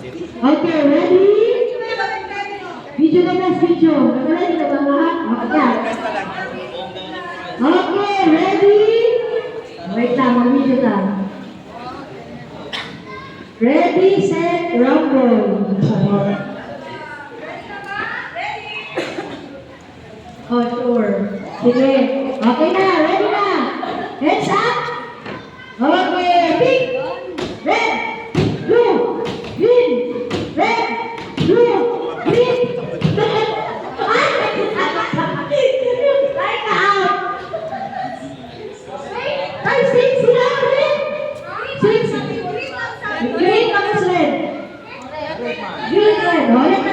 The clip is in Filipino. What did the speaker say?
Okay, ready? Video na mas video. Ready na ba mga? Okay. Okay, ready? Wait lang, mag-video lang. Ready, set, rumble. Oh, sure. Sige. Okay na, ready na. Heads up. Okay, big. Red, blue, green, red, blue, green. Like out. Ay, six sila ulit. Six. Green, tapos red. Green, red. Oh,